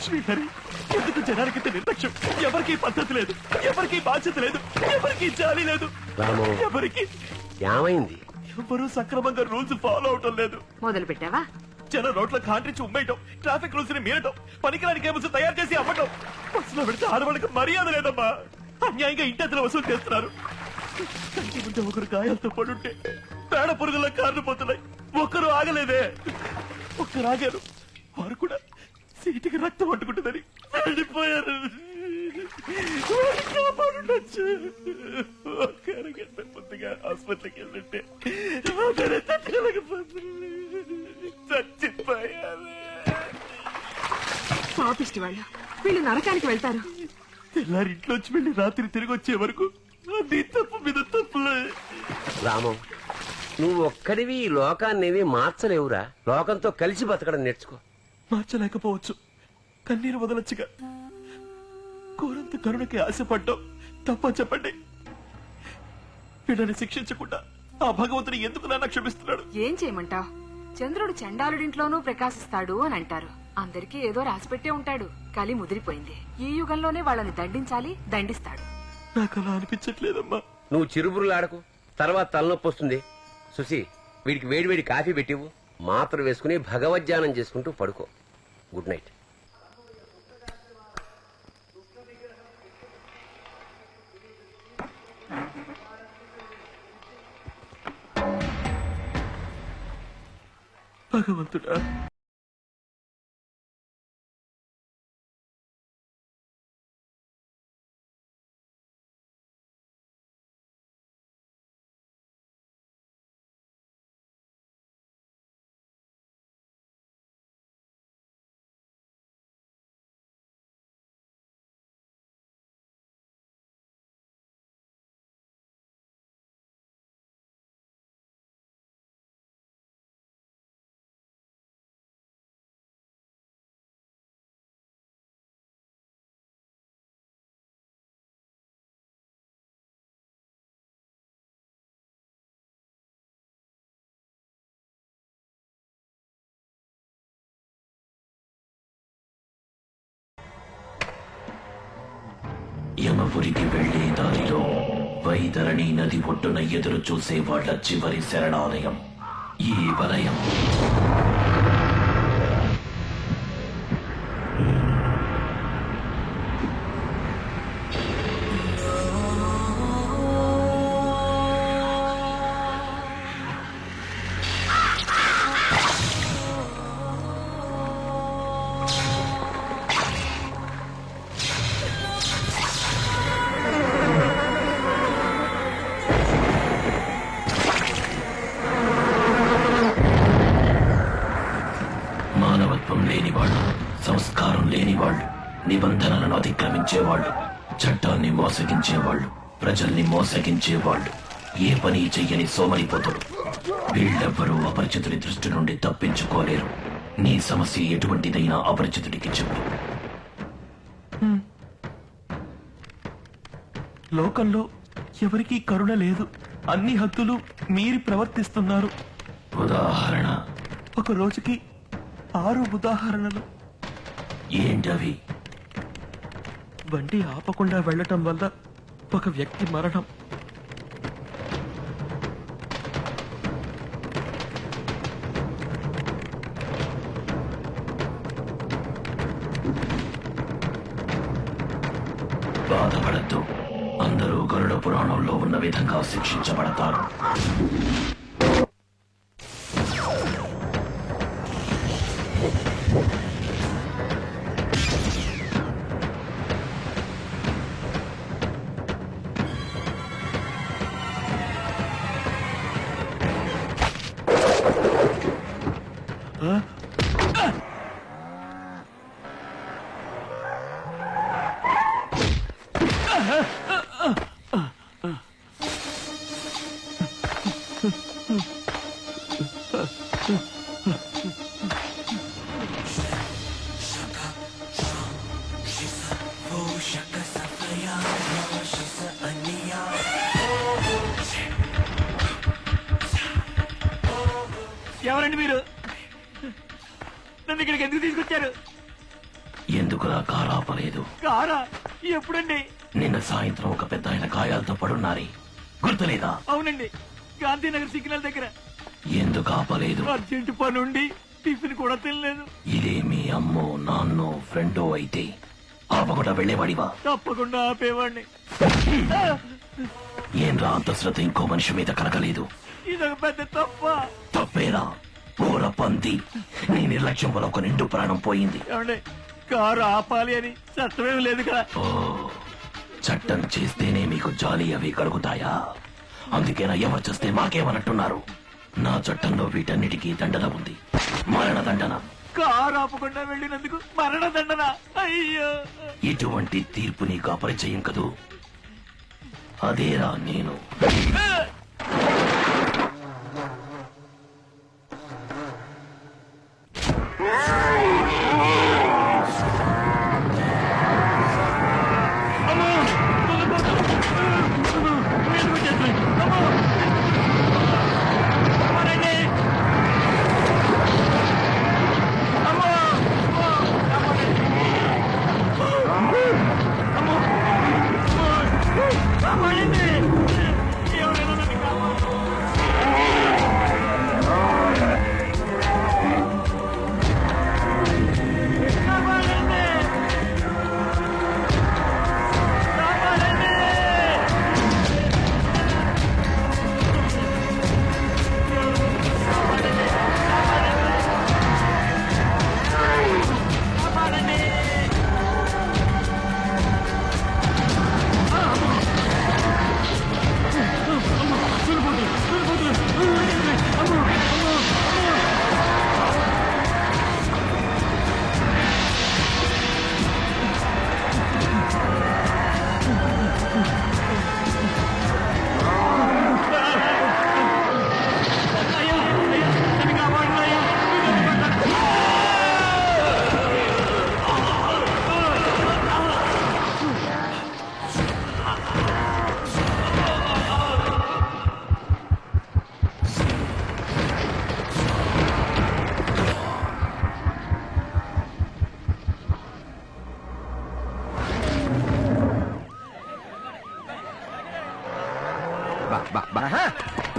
శ్రీహరి ఎందుకు జనానికి నిర్లక్ష్యం? ఎవరికి పద్ధతి లేదు, ఎవరికి బాధ్యత లేదు, ఎవరికి జాలి లేదు, ఎవరికి ఏమైంది? ఎవరు సక్రమంగా రూల్స్ ఫాలో అవటం లేదు. మొదలు పెట్టావా? జన రోడ్ల కాంట్రించి ఉమ్మేయటం, ట్రాఫిక్ రూల్స్ ని మీరటం, పనికిరాని కేబుల్స్ తయారు చేసి అమ్మటం. బస్సులో పెడితే ఆడవాళ్ళకి మర్యాద లేదమ్మా. అన్యాయంగా ఇంటెంతలో వసూలు చేస్తున్నారు. కంటి ముందు ఒకరు గాయాలతో పడుంటే పేడ పురుగుల కార్లు పోతున్నాయి. ఒక్కరు ఆగలేదే. ఒక్కరు ఆగారు, వారు కూడా సీటుకి రక్తం అంటుకుంటుందని వెళ్ళిపోయారు. కాపాడుండొచ్చు. ఒక్క అరగంట ముందుగా హాస్పిటల్కి వెళ్ళింటే చచ్చిపోయారు. పాపిష్టి వాళ్ళు, వీళ్ళు నరకానికి వెళ్తారు. తెల్లారింట్లోంచి వెళ్ళి రాత్రి తిరిగి వచ్చే వరకు అది తప్పు మీద తప్పులే. రామం, నువ్వు ఒక్కడివి ఈ లోకాన్నేవి మార్చలేవురా. లోకంతో కలిసి బతకడం నేర్చుకో. మార్చలేకపోవచ్చు, కన్నీరు వదలొచ్చుగా. కోరంత కరుణకి ఆశపడ్డాం తప్ప చెప్పండి. వీళ్ళని శిక్షించకుండా ఆ భగవంతుని ఎందుకు నన్ను క్షమిస్తున్నాడు? ఏం చేయమంటావ్? చంద్రుడు చండాలుడింట్లోనూ ప్రకాశిస్తాడు అని అంటారు. అందరికీ ఏదో రాసిపెట్టే ఉంటాడు. కలి ముదిరిపోయింది. ఈ యుగంలోనే వాళ్ళని దండించాలి, దండిస్తాడు. నాకు అలా అనిపించట్లేదమ్మా. నువ్వు చిరుబురులాడకు, తర్వాత తలనొప్పి వస్తుంది. సుసి, వీడికి వేడివేడి కాఫీ పెట్టివు. మాత్ర వేసుకుని భగవద్ధ్యానం చేసుకుంటూ పడుకో. Good night. భగవంతుడా, యమపురికి వెళ్లే దారిలో వైతరణి నది ఒడ్డున ఎదురు చూసే వాళ్ల చివరి శరణాలయం ఈ వలయం. లేనివాళ్ళు, సంస్కారం లేనివాళ్ళు, నిబంధనలను అతిక్రమించేవాళ్ళు, చట్టాన్ని మోసగించేవాళ్ళు, ప్రజల్ని మోసగించేవాళ్ళు, ఏ పని చెయ్యని సోమరిపోతుడు. వీళ్ళెవ్వరూ అపరిచితుడి దృష్టి నుండి తప్పించుకోలేరు. నీ సమస్య ఎటువంటిదైనా అపరిచితుడికి చెప్పు. లోకంలో ఎవరికీ కరుణ లేదు. అన్ని హద్దులు మీరి ప్రవర్తిస్తున్నారు. ఉదాహరణ? ఒక రోజుకి 6 ఉదాహరణలు. ఏంటవి? బండి ఆపకుండా వెళ్లటం వల్ల ఒక వ్యక్తి మరణం, బాధపడద్దు, అందరూ గరుడ పురాణంలో ఉన్న విధంగా శిక్షించబడతారు. ఎవరండి మీరు? నన్ను ఇక్కడికి ఎందుకు తీసుకొచ్చారు? ఎందుకులా కారాపలేదు? కారా ఎప్పుడండి? నిన్న సాయంత్రం ఒక పెద్ద ఆయన గాయాలతో పడున్నారే, గుర్తులేదా? అవునండి, గాంధీనగర్ సిగ్నల్ దగ్గర. ఎందుకు ఆపలేదు? అర్జెంట్ పనుండి టిఫిన్ కూడా తినలేదు. ఇదే మీ అమ్మో నాన్నో ఫ్రెండో అయితే ఆపకుండా వెళ్లేవాడివా? తప్పకుండా ఆపేవాడిని. ఏం రా అంత శ్రద్ధ ఇంకో మనిషి మీద కలగలేదు? ఇదొక పెద్ద తప్ప. తప్పేరా ఘోర పంది. నీ నిర్లక్ష్యం వల్ల ఒక నిండు ప్రాణం పోయింది. ఏమండి, కారు ఆపాలి అని చట్టమేం లేదు కదా. ఓ, చట్టం చేస్తేనే మీకు జాలి అవి కలుగుతాయా? అందుకేనా ఎవరు చేస్తే మాకేమన్నట్టున్నారు? నా చట్టంలో వీటన్నిటికీ దండన ఉంది, మరణ దండన. కారు ఆపకుండా వెళ్ళినందుకు మరణ దండన. అయ్యో, ఇటువంటి తీర్పు నీకు అపరిచయం కదూ? అదేరా నేను.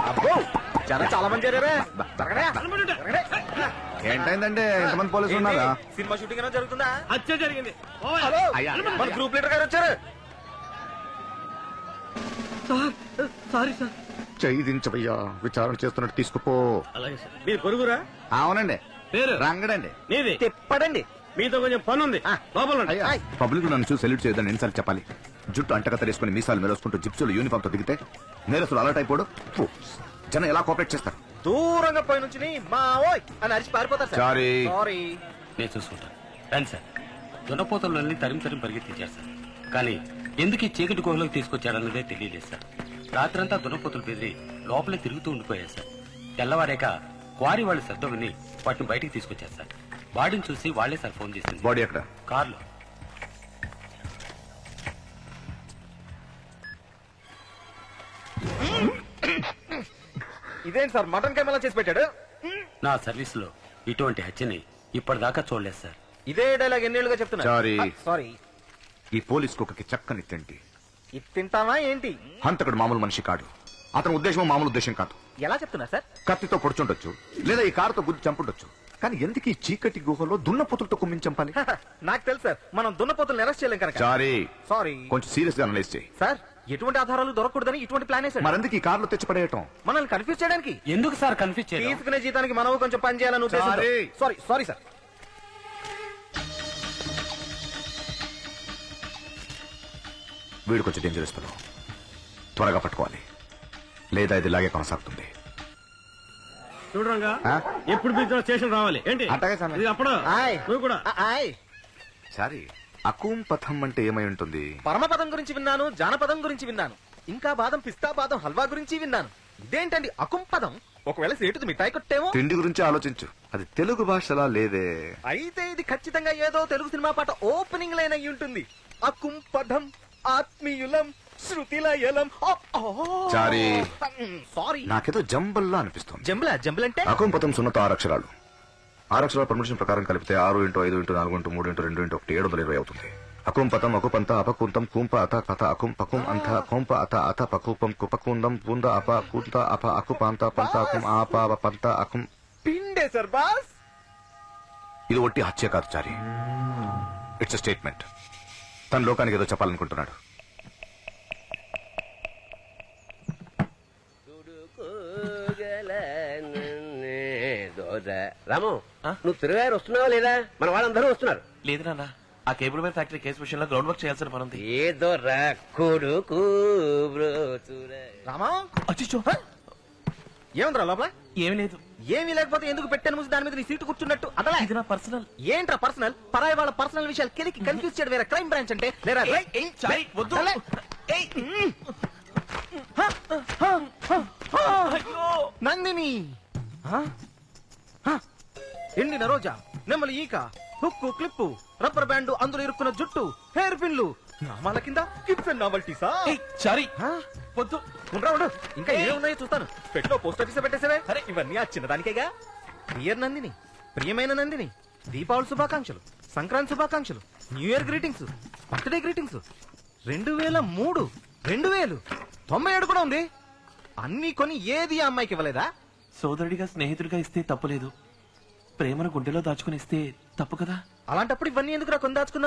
అబ్బో జనం చాలా మంది చేరారే. ఏంటైందంటే ఎంతమంది పోలీసులు ఉన్నారా? సినిమా షూటింగ్ ఏమైనా జరుగుతుందా? హత్య జరిగింది. హలో, మన గ్రూప్ లీడర్ గారు వచ్చారు. Sorry sir. చెయ్యి దించవయ్యా, విచారణ చేస్తున్నట్టు తీసుకుపో. అలాగే సార్. మీరు పొరుగురా? అవునండి, పేరు రంగడండి. నీది? తిప్పడండి. మీతో కొంచెం పని ఉంది, లోపల ఉండండి. అయ్యా, పబ్లిక్ నన్ను చూసి సెల్యూట్ చేయదని ఎన్నిసార్లు చెప్పాలి? జుట్టు అంటకత్తరేసుకుని మీసాలు మెరుసుకుంటూ జిప్సులు యూనిఫామ్ తో దిగితే నేరస్తులు అలర్ట్ అయిపోడు. జనం ఎలా కోఆపరేట్ చేస్తారు? దూరంగా పోయి నుంచి మా ఓయ్ అని అరిచి పారిపోతారు సార్. సారీ. సారీ. నేను చూసుకుంటాను. రండి సార్. దున్నపోతలన్నీ తరిమి పరిగెత్తించారు సార్. కానీ ఎందుకు ఈ చీకటి గుహలోకి తీసుకొచ్చాడన్నదే తెలియలేదు సార్. రాత్రంతా దున్నపోతులు బెదిరి లోపలే తిరుగుతూ ఉండిపోయారు సార్. తెల్లవారాక క్వారీ వాళ్ళు శబ్దం విని వాటిని బయటికి తీసుకొచ్చారు సార్. బాడీని చూసి వాళ్లే సార్ ఫోన్ చేసింది. బాడీ ఎక్కడ? కార్లో. ఇదేంటి సార్ మటన్ కెమెరా చేసి పెట్టాడు? నా సర్వీస్ లో ఇటువంటి హత్యని ఇప్పటిదాకా చూడలేదు సార్. ఇదే డైలాగ్ ఎన్నేళ్ళుగా చెప్తున్నా. సారీ. సారీ. ఈ పోలీస్ కుక్కకి చక్కని తింటి. ఇది తింటావా ఏంటి? హంతకుడు మామూలు మనిషి కాడు. అతని ఉద్దేశం మామూలు ఉద్దేశం కాదు. ఎలా చెప్తున్నా సార్? కత్తితో పొడుచుండొచ్చు, లేదా ఈ కారుతో గుద్ది చంపుండొచ్చు. కానీ ఎందుకు ఈ చీకటి గుహలో దున్నపోతులతో కుమ్మించి చంపాలి? నాకు తెలుసు సార్, మనం దున్నపోతుల్ని అరెస్ట్ చేయలేం కనుక. సారీ. సారీ. కొంచెం సీరియస్ గా అనలైజ్ చేయి. సార్, ఎటువంటి ఆధారాలు దొరకకూడదని ఇటువంటి ప్లాన్ వేసాడు. మరెందుకు ఈ కారులో తెచ్చి పడేయటం? మనల్ని కన్ఫ్యూజ్ చేయడానికి. ఎందుకు సార్ కన్ఫ్యూజ్ చేయాలి? తీసుకునే జీతానికి మనం కొంచెం పని చేయాలని ఉద్దేశం. సారీ. సారీ. Sorry sir. వీడు కొంచెం డేంజరస్ ఫెలో, త్వరగా పట్టుకోవాలి, లేదా ఇది ఇలాగే కొనసాగుతుంది. చూడరంగా ఆ? ఎప్పుడు పిలిచినా స్టేషన్ రావాలి ఏంటి? అట్టగే సార్. ఇది అప్పుడు ఆయ్. నువ్వు కూడా ఆయ్. సారీ, అకూం పథం అంటే ఏమై ఉంటుంది? పరమపదం గురించి విన్నాను, జానపదం గురించి విన్నాను, ఇంకా బాదం పిస్తా బాదం హల్వా గురించి విన్నాను. ఇదేంటండి అకుంపదం? ఒకవేళ సేటుది మిఠాయి కొట్టేమో. తిండి గురించి ఆలోచించు, అది తెలుగు భాషలా లేదే. అయితే ఇది ఖచ్చితంగా ఏదో తెలుగు సినిమా పాట ఓపెనింగ్ లైన్ అయి ఉంటుంది. అకుంపదం ఆత్మీయులం శృతిలయలం. సారీ. సారీ. నాకేదో జంబల్లా అనిపిస్తుంది. జంబులా? జంబులంటే? అకూం పథం 06 అక్షరాలు. 6 అక్షరాల పర్మిషన్ ప్రకారం కలిపితే 6 × 5 × 4 × 3 × 2 × 1 720 అవుతుంది. అకుం పతం అకుపంత అపకుంతం కూంప అత కథ అకుం పకుం అంత కొంప అత అత పకూపం కుపకుందం పూంద అప కూంత అప అకుపాంత పంత అకుం ఆప పంత అకుం. పిండే సార్ బాస్. ఇది ఒట్టి హత్య కాదు చారి, ఇట్స్ స్టేట్మెంట్. తన లోకానికి ఏదో చెప్పాలనుకుంటున్నాడు. రాము, నువ్వు తిరుగారు వస్తున్నావా లేదా? మన వాళ్ళందరూ వస్తున్నారు. లేదు నాన్న, ఆ కేబుల్ వైర్ ఫ్యాక్టరీ కేసు విషయంలో గ్రౌండ్ వర్క్ చేయాల్సిన పని ఉంది. ఏదో రా కొడుకు రామా అచ్చిచ్చో, ఏముందిరా లోపల? ఏమీ లేదు. ఏమీ లేకపోతే ఎందుకు పెట్టాను మూసి దాని మీద నీ సీటు కూర్చున్నట్టు అదలా? ఇది నా పర్సనల్. ఏంట్రా పర్సనల్? పరాయి వాళ్ళ పర్సనల్ విషయాలు కెలికి కన్ఫ్యూజ్ చేయడం వేరే క్రైమ్ బ్రాంచ్ అంటే లేరా? చాయ్ వద్దు. అలే. నందిని ఎండిన రోజా, నెమ్మలి ఈక, హుక్కు క్లిప్పు, రబ్బర్ బ్యాండ్, అందులో ఇరుక్కున్న జుట్టు, హెయిర్ పిన్లు, నామాల కింద గిఫ్ట్ అండ్ నావల్టీసా? చారీ వద్దు. ఉండరా ఉండు, ఇంకా ఏమున్నాయో చూస్తాను. పెట్టిలో పోస్ట్ ఆఫీస్ పెట్టేసేవే. అరే ఇవన్నీ ఆ చిన్నదానికేగా. డియర్ నందిని, ప్రియమైన నందిని, దీపావళి శుభాకాంక్షలు, సంక్రాంతి శుభాకాంక్షలు, new year greetings, birthday greetings. 2003, 2000, 97 కూడా ఉంది. అన్ని కొని ఏది ఆ అమ్మాయికి ఇవ్వలేదా? సోదరుడిగా స్నేహితుడిగా ఇస్తే తప్పులేదు, ప్రేమను గుండెలో దాచుకుని ఇస్తే తప్పు కదా. అలాంటప్పుడు ఇవన్నీ ఎందుకు కొని దాచుకున్నా?